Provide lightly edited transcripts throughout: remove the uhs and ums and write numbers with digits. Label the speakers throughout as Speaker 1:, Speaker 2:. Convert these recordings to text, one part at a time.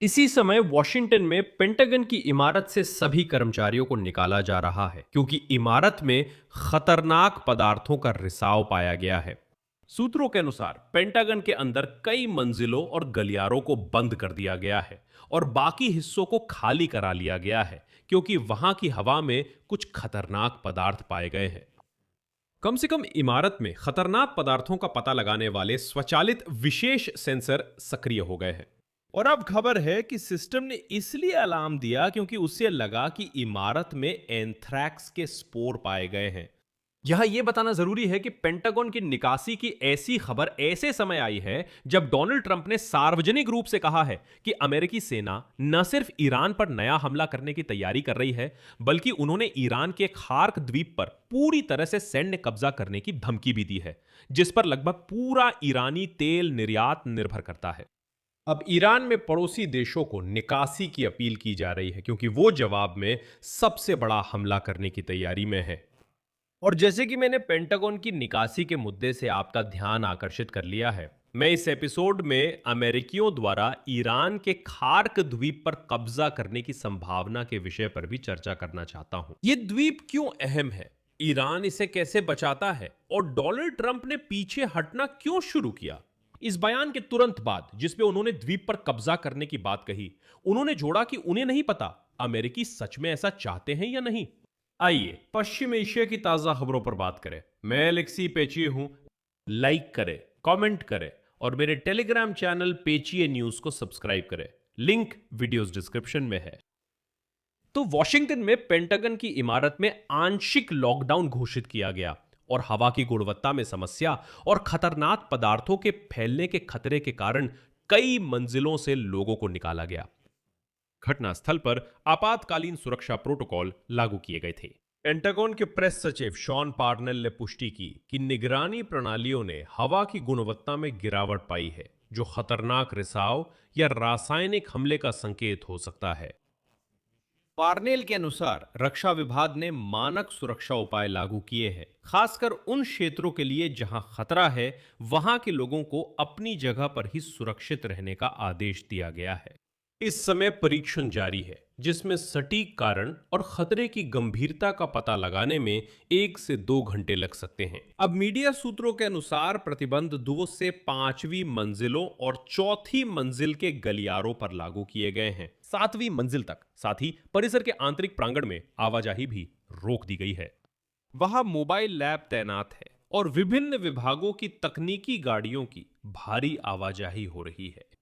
Speaker 1: इसी समय वॉशिंगटन में पेंटागन की इमारत से सभी कर्मचारियों को निकाला जा रहा है क्योंकि इमारत में खतरनाक पदार्थों का रिसाव पाया गया है। सूत्रों के अनुसार पेंटागन के अंदर कई मंजिलों और गलियारों को बंद कर दिया गया है और बाकी हिस्सों को खाली करा लिया गया है क्योंकि वहां की हवा में कुछ खतरनाक पदार्थ पाए गए हैं। कम से कम इमारत में खतरनाक पदार्थों का पता लगाने वाले स्वचालित विशेष सेंसर सक्रिय हो गए हैं।
Speaker 2: और अब खबर है कि सिस्टम ने इसलिए अलार्म दिया क्योंकि उसे लगा कि इमारत में एंथ्रैक्स के स्पोर पाए गए हैं।
Speaker 1: यहाँ ये बताना जरूरी है कि पेंटागन की निकासी की ऐसी खबर ऐसे समय आई है जब डोनाल्ड ट्रंप ने सार्वजनिक रूप से कहा है कि अमेरिकी सेना न सिर्फ ईरान पर नया हमला करने की तैयारी कर रही है, बल्कि उन्होंने ईरान के खार्क द्वीप पर पूरी तरह से सैन्य कब्जा करने की धमकी भी दी है, जिस पर लगभग पूरा ईरानी तेल निर्यात निर्भर करता है। अब ईरान में पड़ोसी देशों को निकासी की अपील की जा रही है क्योंकि वो जवाब में सबसे बड़ा हमला करने की तैयारी में है। और जैसे कि मैंने पेंटागन की निकासी के मुद्दे से आपका ध्यान आकर्षित कर लिया है, मैं इस एपिसोड में अमेरिकियों द्वारा ईरान के खार्क द्वीप पर कब्जा करने की संभावना के विषय पर भी चर्चा करना चाहता हूं। ये द्वीप क्यों अहम है, ईरान इसे कैसे बचाता है और डोनाल्ड ट्रंप ने पीछे हटना क्यों शुरू किया। इस बयान के तुरंत बाद जिसमें उन्होंने द्वीप पर कब्जा करने की बात कही, उन्होंने जोड़ा कि उन्हें नहीं पता अमेरिकी सच में ऐसा चाहते हैं या नहीं। आइए पश्चिम एशिया की ताजा खबरों पर बात करें। मैं एलेक्सी पेचिए हूं। लाइक करें, कमेंट करें और मेरे टेलीग्राम चैनल पेचिए न्यूज को सब्सक्राइब करें। लिंक वीडियोस डिस्क्रिप्शन में है। तो वॉशिंगटन में पेंटागन की इमारत में आंशिक लॉकडाउन घोषित किया गया और हवा की गुणवत्ता में समस्या और खतरनाक पदार्थों के फैलने के खतरे के कारण कई मंजिलों से लोगों को निकाला गया। घटनास्थल पर आपातकालीन सुरक्षा प्रोटोकॉल लागू किए गए थे। पेंटागन के प्रेस सचिव शॉन पार्नेल ने पुष्टि की कि निगरानी प्रणालियों ने हवा की गुणवत्ता में गिरावट पाई है, जो खतरनाक रिसाव या रासायनिक हमले का संकेत हो सकता है। पार्नेल के अनुसार रक्षा विभाग ने मानक सुरक्षा उपाय लागू किए हैं, खासकर उन क्षेत्रों के लिए जहां खतरा है वहां के लोगों को अपनी जगह पर ही सुरक्षित रहने का आदेश दिया गया है। इस समय परीक्षण जारी है जिसमें सटीक कारण और खतरे की गंभीरता का पता लगाने में 1 से 2 घंटे लग सकते हैं। अब मीडिया सूत्रों के अनुसार प्रतिबंध 2 से 5वीं मंजिलों और 4थी मंजिल के गलियारों पर लागू किए गए हैं, 7वीं मंजिल तक। साथ ही परिसर के आंतरिक प्रांगण में आवाजाही भी रोक दी गई है। वहां मोबाइल लैब तैनात है और विभिन्न विभागों की तकनीकी गाड़ियों की भारी आवाजाही हो रही है।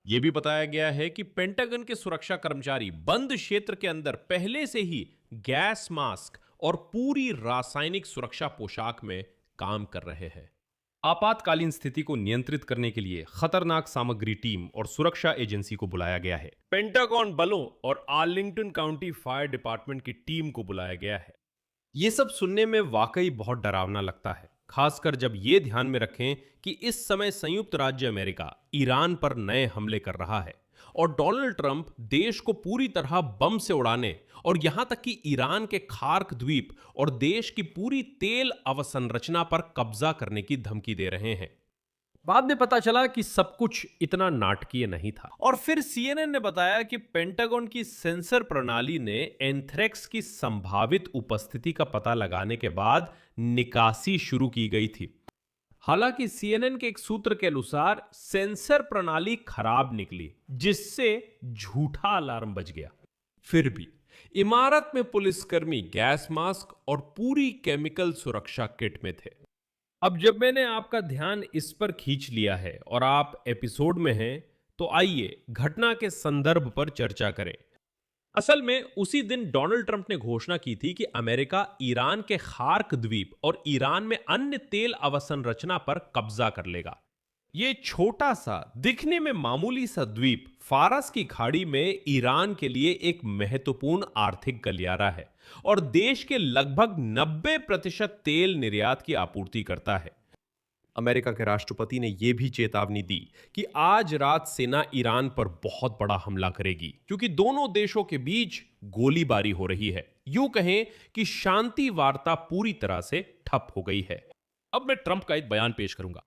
Speaker 1: यह भी बताया गया है कि पेंटागन के सुरक्षा कर्मचारी बंद क्षेत्र के अंदर पहले से ही गैस मास्क और पूरी रासायनिक सुरक्षा पोशाक में काम कर रहे हैं। आपातकालीन स्थिति को नियंत्रित करने के लिए खतरनाक सामग्री टीम और सुरक्षा एजेंसी को बुलाया गया है। पेंटागन बलों और आर्लिंगटन काउंटी फायर डिपार्टमेंट की टीम को बुलाया गया है। यह सब सुनने में वाकई बहुत डरावना लगता है, खासकर जब यह ध्यान में रखें कि इस समय संयुक्त राज्य अमेरिका ईरान पर नए हमले कर रहा है और डोनाल्ड ट्रंप देश को पूरी तरह बम से उड़ाने और यहां तक कि ईरान के खार्क द्वीप और देश की पूरी तेल अवसंरचना पर कब्जा करने की धमकी दे रहे हैं। बाद में पता चला कि सब कुछ इतना नाटकीय नहीं था। और फिर सीएनएन ने बताया कि पेंटागन की सेंसर प्रणाली ने एंथ्रेक्स की संभावित उपस्थिति का पता लगाने के बाद निकासी शुरू की गई थी। हालांकि सीएनएन के एक सूत्र के अनुसार सेंसर प्रणाली खराब निकली, जिससे झूठा अलार्म बज गया। फिर भी इमारत में पुलिसकर्मी गैस मास्क और पूरी केमिकल सुरक्षा किट में थे। अब जब मैंने आपका ध्यान इस पर खींच लिया है और आप एपिसोड में हैं, तो आइए घटना के संदर्भ पर चर्चा करें। असल में उसी दिन डोनाल्ड ट्रंप ने घोषणा की थी कि अमेरिका ईरान के खार्क द्वीप और ईरान में अन्य तेल अवसंरचना पर कब्जा कर लेगा। ये छोटा सा, दिखने में मामूली सा द्वीप फारस की खाड़ी में ईरान के लिए एक महत्वपूर्ण आर्थिक गलियारा है और देश के लगभग 90% तेल निर्यात की आपूर्ति करता है। अमेरिका के राष्ट्रपति ने यह भी चेतावनी दी कि आज रात सेना ईरान पर बहुत बड़ा हमला करेगी, क्योंकि दोनों देशों के बीच गोलीबारी हो रही है। यूं कहें कि शांति वार्ता पूरी तरह से ठप हो गई है। अब मैं ट्रंप का एक बयान पेश करूंगा।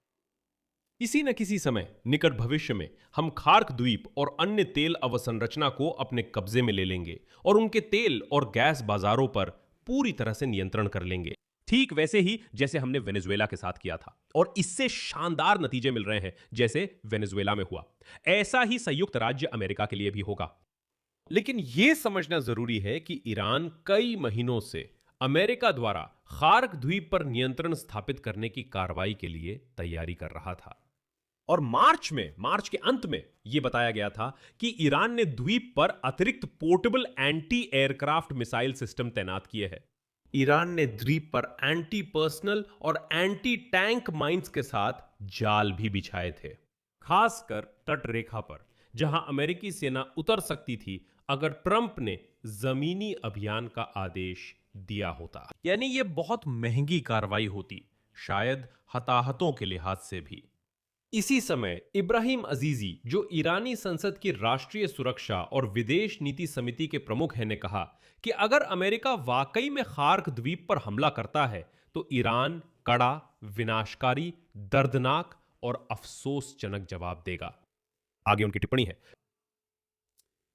Speaker 1: इसी न किसी समय निकट भविष्य में हम खार्क द्वीप और अन्य तेल अवसंरचना को अपने कब्जे में ले लेंगे और उनके तेल और गैस बाजारों पर पूरी तरह से नियंत्रण कर लेंगे, ठीक वैसे ही जैसे हमने वेनेजुएला के साथ किया था। और इससे शानदार नतीजे मिल रहे हैं, जैसे वेनेजुएला में हुआ। ऐसा ही संयुक्त राज्य अमेरिका के लिए भी होगा। लेकिन यह समझना जरूरी है कि ईरान कई महीनों से अमेरिका द्वारा खार्क द्वीप पर नियंत्रण स्थापित करने की कार्रवाई के लिए तैयारी कर रहा था। और मार्च के अंत में यह बताया गया था कि ईरान ने द्वीप पर अतिरिक्त portable anti aircraft missile system तैनात किए हैं। ईरान ने द्वीप पर एंटी पर्सनल और एंटी टैंक माइंस के साथ जाल भी बिछाए थे, खासकर तट रेखा पर, जहां अमेरिकी सेना उतर सकती थी अगर ट्रंप ने जमीनी अभियान का आदेश दिया होता। यानी यह बहुत महंगी कार्रवाई होती, शायद हताहतों के लिहाज से भी। इसी समय इब्राहिम अजीजी, जो ईरानी संसद की राष्ट्रीय सुरक्षा और विदेश नीति समिति के प्रमुख हैं, ने कहा कि अगर अमेरिका वाकई में खार्क द्वीप पर हमला करता है तो ईरान कड़ा, विनाशकारी, दर्दनाक और अफसोसजनक जवाब देगा। आगे उनकी टिप्पणी है,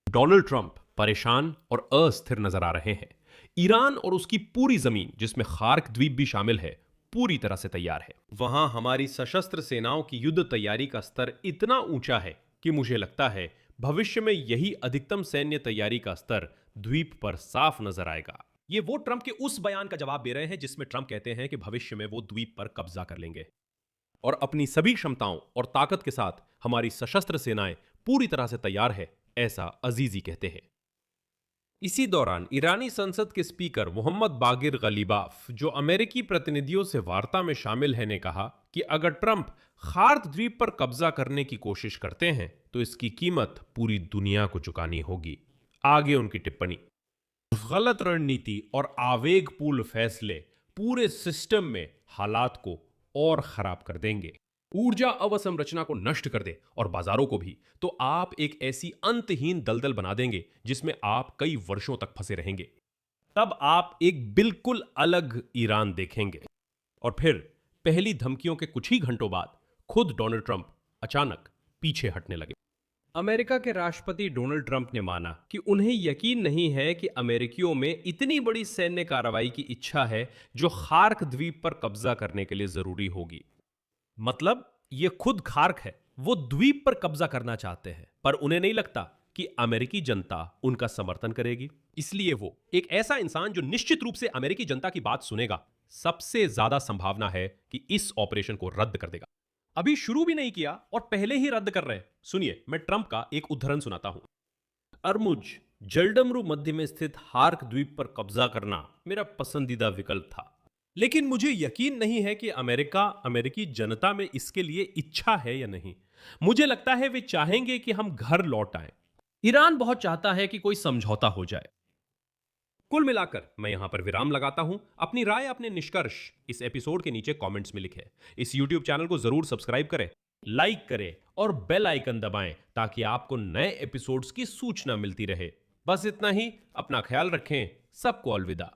Speaker 1: डोनाल्ड ट्रंप परेशान और अस्थिर नजर आ रहे हैं। ईरान और उसकी पूरी जमीन, जिसमें खार्क द्वीप भी शामिल है, पूरी तरह से तैयार है। वहां हमारी सशस्त्र सेनाओं की युद्ध तैयारी का स्तर इतना ऊंचा है कि मुझे लगता है भविष्य में यही अधिकतम सैन्य तैयारी का स्तर द्वीप पर साफ नजर आएगा। ये वो ट्रंप के उस बयान का जवाब दे रहे हैं जिसमें ट्रंप कहते हैं कि भविष्य में वो द्वीप पर कब्जा कर लेंगे और अपनी सभी क्षमताओं और ताकत के साथ हमारी सशस्त्र सेनाएं पूरी तरह से तैयार है, ऐसा अजीजी कहते हैं। इसी दौरान ईरानी संसद के स्पीकर मोहम्मद बागिर गलीबाफ, जो अमेरिकी प्रतिनिधियों से वार्ता में शामिल है, ने कहा कि अगर ट्रंप खार्क द्वीप पर कब्जा करने की कोशिश करते हैं तो इसकी कीमत पूरी दुनिया को चुकानी होगी। आगे उनकी टिप्पणी, गलत रणनीति और आवेगपूर्ण फैसले पूरे सिस्टम में हालात को और खराब कर देंगे, ऊर्जा अवसंरचना को नष्ट कर दे और बाजारों को भी, तो आप एक ऐसी अंतहीन दलदल बना देंगे जिसमें आप कई वर्षों तक फंसे रहेंगे। तब आप एक बिल्कुल अलग ईरान देखेंगे। और फिर पहली धमकियों के कुछ ही घंटों बाद खुद डोनाल्ड ट्रंप अचानक पीछे हटने लगे। अमेरिका के राष्ट्रपति डोनाल्ड ट्रंप ने माना कि उन्हें यकीन नहीं है कि अमेरिकियों में इतनी बड़ी सैन्य कार्रवाई की इच्छा है जो खार्क द्वीप पर कब्जा करने के लिए जरूरी होगी। मतलब ये खुद खार्क है, वो द्वीप पर कब्जा करना चाहते हैं, पर उन्हें नहीं लगता कि अमेरिकी जनता उनका समर्थन करेगी। इसलिए वो एक ऐसा इंसान जो निश्चित रूप से अमेरिकी जनता की बात सुनेगा, सबसे ज्यादा संभावना है कि इस ऑपरेशन को रद्द कर देगा। अभी शुरू भी नहीं किया और पहले ही रद्द कर रहे हैं। सुनिए, मैं ट्रंप का एक उद्धरण सुनाता हूं। अरमुज जलडमरू मध्य में स्थित खार्क द्वीप पर कब्जा करना मेरा पसंदीदा विकल्प था, लेकिन मुझे यकीन नहीं है कि अमेरिकी जनता में इसके लिए इच्छा है या नहीं। मुझे लगता है वे चाहेंगे कि हम घर लौट आएं। ईरान बहुत चाहता है कि कोई समझौता हो जाए। कुल मिलाकर मैं यहां पर विराम लगाता हूं। अपनी राय, अपने निष्कर्ष इस एपिसोड के नीचे कमेंट्स में लिखें। इस YouTube चैनल को जरूर सब्सक्राइब करें, लाइक करें और बेल आइकन दबाएं ताकि आपको नए एपिसोड्स की सूचना मिलती रहे। बस इतना ही। अपना ख्याल रखें। सबको अलविदा।